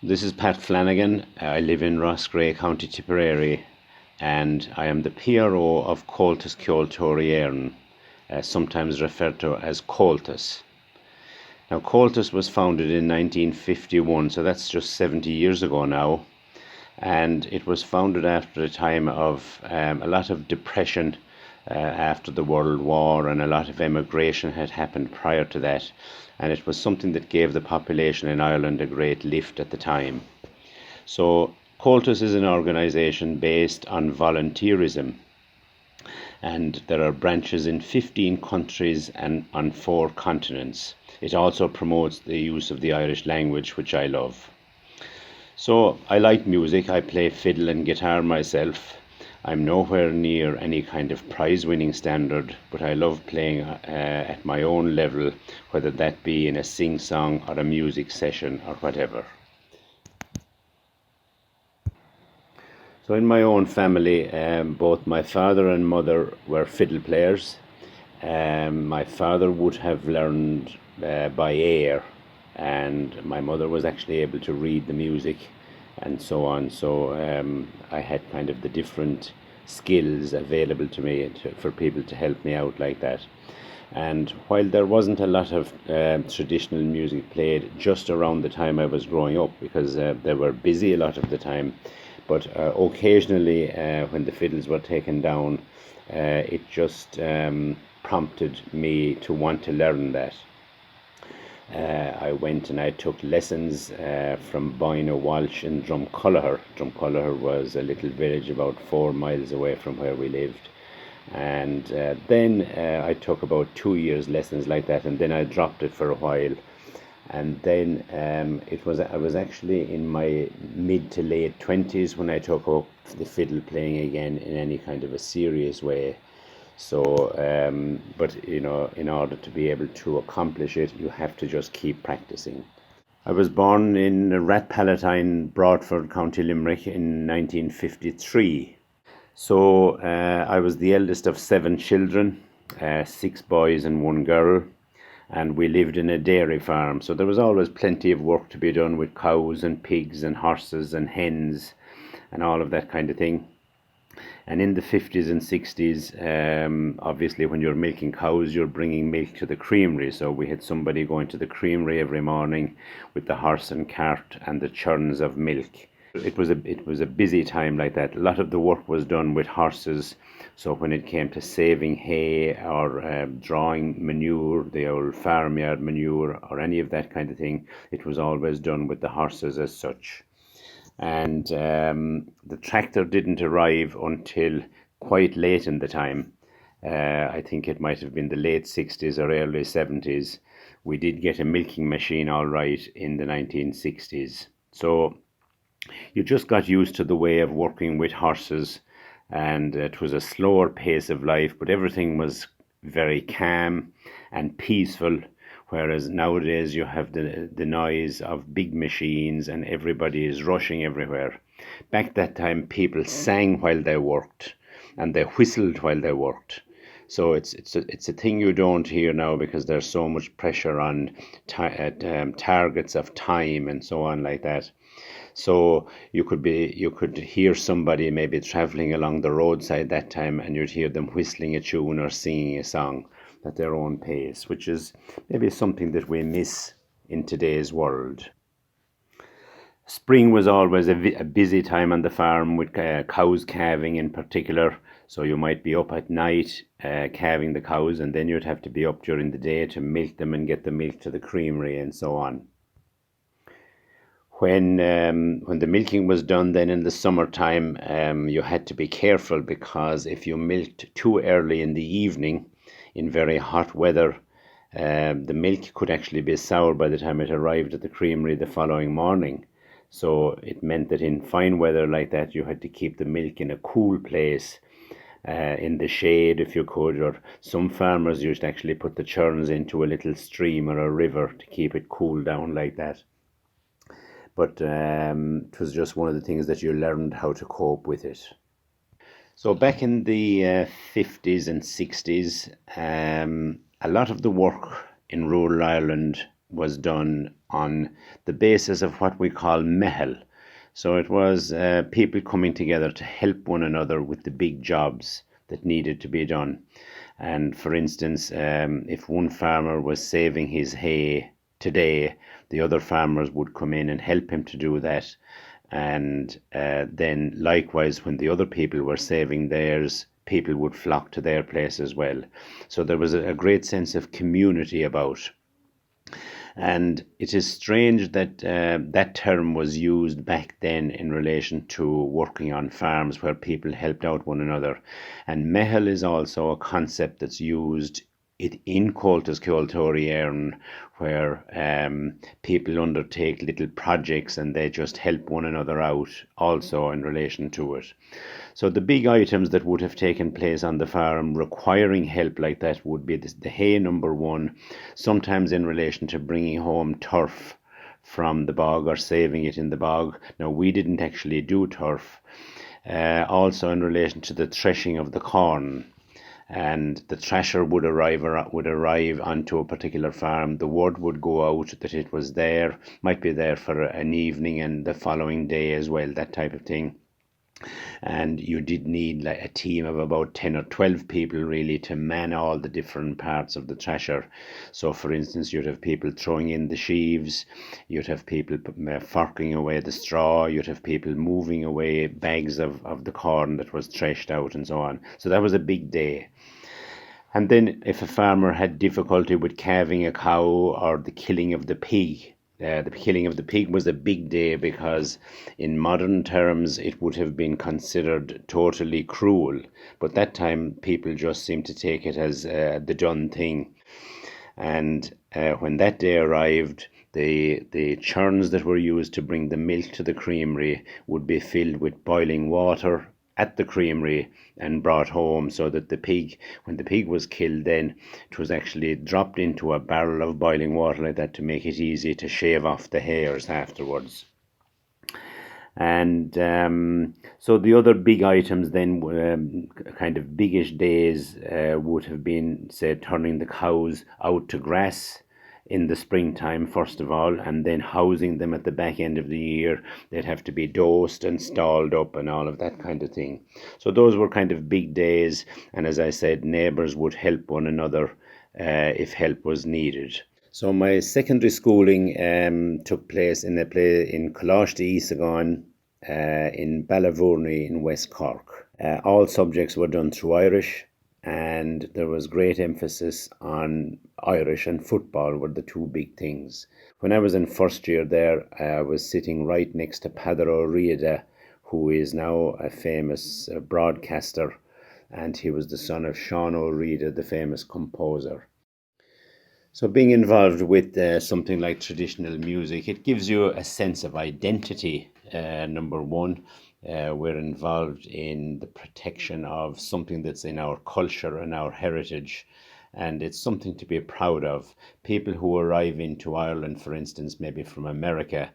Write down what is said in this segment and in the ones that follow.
This is Pat Flanagan. I live in ROSCREA, County Tipperary, and I am the PRO of COMHALTAS Ceoltóirí, sometimes referred to as COMHALTAS. Now, COMHALTAS was founded in 1951, so that's just 70 years ago now, and it was founded after a time of a lot of depression after the World War, and a lot of emigration had happened prior to that, and it was something that gave the population in Ireland a great lift at the time. So COMHALTAS is an organisation based on volunteerism, and there are branches in 15 countries and on 4 continents. It also promotes the use of the Irish language, which I love. So I like music. I play fiddle and guitar myself. I'm nowhere near any kind of prize-winning standard, but I love playing at my own level, whether that be in a sing-song or a music session or whatever. So in my own family, both my father and mother were fiddle players. My father would have learned by ear, and my mother was actually able to read the music and so on. So I had kind of the different skills available to me for people to help me out like that. And while there wasn't a lot of traditional music played just around the time I was growing up, because they were busy a lot of the time, but occasionally when the fiddles were taken down, it just prompted me to want to learn that. I went and I took lessons from Boyna Walsh in Drumculloher. Drumculloher was a little village about 4 miles away from where we lived. And then I took about 2 years lessons like that, and then I dropped it for a while. And then I was actually in my mid to late 20s when I took up the fiddle playing again in any kind of a serious way. So, but you know, in order to be able to accomplish it, you have to just keep practicing. I was born in Rathpalatine, Broadford, County Limerick in 1953. So I was the eldest of 7 children, 6 boys and 1 girl, and we lived in a dairy farm. So there was always plenty of work to be done with cows and pigs and horses and hens and all of that kind of thing. And in the 50s and 60s, obviously when you're milking cows, you're bringing milk to the creamery. So we had somebody going to the creamery every morning with the horse and cart and the churns of milk. It was a busy time like that. A lot of the work was done with horses. So when it came to saving hay or drawing manure, the old farmyard manure or any of that kind of thing, it was always done with the horses as such. And the tractor didn't arrive until quite late in the time. I think it might have been the late 60s or early 70s. We did get a milking machine all right in the 1960s. So you just got used to the way of working with horses, and it was a slower pace of life, but everything was very calm and peaceful. Whereas nowadays you have the noise of big machines and everybody is rushing everywhere. Back that time, people sang while they worked and they whistled while they worked. So it's a thing you don't hear now because there's so much pressure on targets of time and so on like that. So you could hear somebody maybe traveling along the roadside that time, and you'd hear them whistling a tune or singing a song at their own pace, which is maybe something that we miss in today's world. Spring was always a busy time on the farm with cows calving in particular. So you might be up at night calving the cows, and then you'd have to be up during the day to milk them and get the milk to the creamery and so on. When the milking was done, then in the summertime, you had to be careful, because if you milked too early in the evening in very hot weather, the milk could actually be sour by the time it arrived at the creamery the following morning. So it meant that in fine weather like that, you had to keep the milk in a cool place, in the shade if you could, or some farmers used to actually put the churns into a little stream or a river to keep it cool down like that. But it was just one of the things that you learned how to cope with it. So back in the 50s and 60s, a lot of the work in rural Ireland was done on the basis of what we call mehel. So it was people coming together to help one another with the big jobs that needed to be done. And for instance, if one farmer was saving his hay today, the other farmers would come in and help him to do that. And then likewise, when the other people were saving theirs, people would flock to their place as well. So there was a great sense of community about. And it is strange that that term was used back then in relation to working on farms where people helped out one another. And mehel is also a concept that's used in Comhaltas Ceoltóirí, where people undertake little projects and they just help one another out also in relation to it. So the big items that would have taken place on the farm requiring help like that would be the hay, number one, sometimes in relation to bringing home turf from the bog or saving it in the bog. Now, we didn't actually do turf. Also in relation to the threshing of the corn. And the thresher would arrive onto a particular farm. The word would go out that it was there, might be there for an evening and the following day as well, that type of thing. And you did need like a team of about 10 or 12 people really to man all the different parts of the thresher. So for instance, you'd have people throwing in the sheaves, you'd have people forking away the straw, you'd have people moving away bags of the corn that was threshed out and so on. So that was a big day. And then if a farmer had difficulty with calving a cow or the killing of the pig, the killing of the pig was a big day, because in modern terms it would have been considered totally cruel. But that time people just seemed to take it as the done thing. And when that day arrived, the churns that were used to bring the milk to the creamery would be filled with boiling water at the creamery and brought home, so that the pig, when the pig was killed, then it was actually dropped into a barrel of boiling water like that to make it easy to shave off the hairs afterwards. And so the other big items then, kind of biggish days, would have been, say, turning the cows out to grass in the springtime first of all, and then housing them at the back end of the year. They'd have to be dosed and stalled up and all of that kind of thing. So those were kind of big days, and as I said, neighbours would help one another if help was needed. So my secondary schooling took place in Coláiste Isagáin in Ballyvourney in West Cork. All subjects were done through Irish, and there was great emphasis on Irish, and football were the two big things. When I was in first year there, I was sitting right next to Padre Riada, who is now a famous broadcaster, and he was the son of Sean O'Riada, the famous composer. So being involved with something like traditional music, it gives you a sense of identity, number one. We're involved in the protection of something that's in our culture and our heritage, and it's something to be proud of. People who arrive into Ireland, for instance, maybe from America,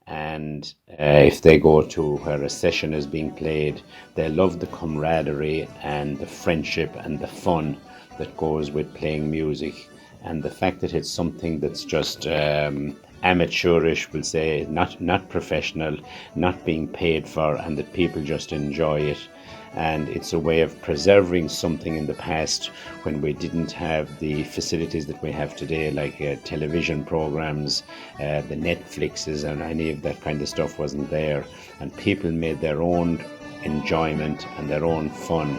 and if they go to where a session is being played, they love the camaraderie and the friendship and the fun that goes with playing music, and the fact that it's something that's just amateurish, we'll say, not professional, not being paid for, and that people just enjoy it. And it's a way of preserving something in the past when we didn't have the facilities that we have today, like television programs, the Netflixes and any of that kind of stuff wasn't there, and people made their own enjoyment and their own fun.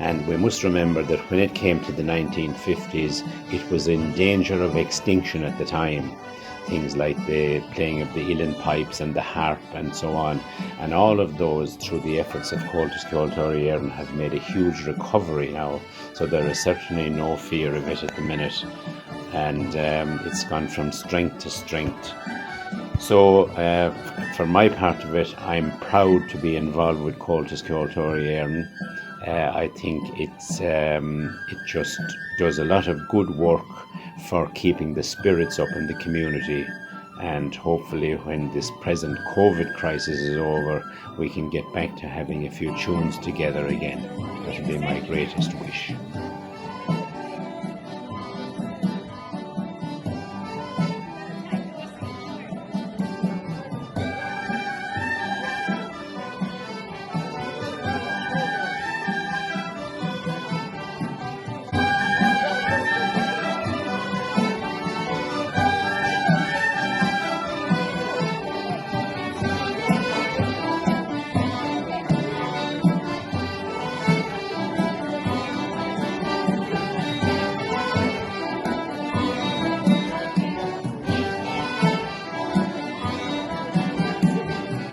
And we must remember that when it came to the 1950s, it was in danger of extinction at the time. Things like the playing of the uilleann pipes and the harp and so on. And all of those, through the efforts of Comhaltas Ceoltóirí, have made a huge recovery now. So there is certainly no fear of it at the minute. And it's gone from strength to strength. So for my part of it, I'm proud to be involved with Comhaltas Ceoltóirí. I think it just does a lot of good work for keeping the spirits up in the community, and hopefully when this present COVID crisis is over, we can get back to having a few tunes together again. That would be my greatest wish.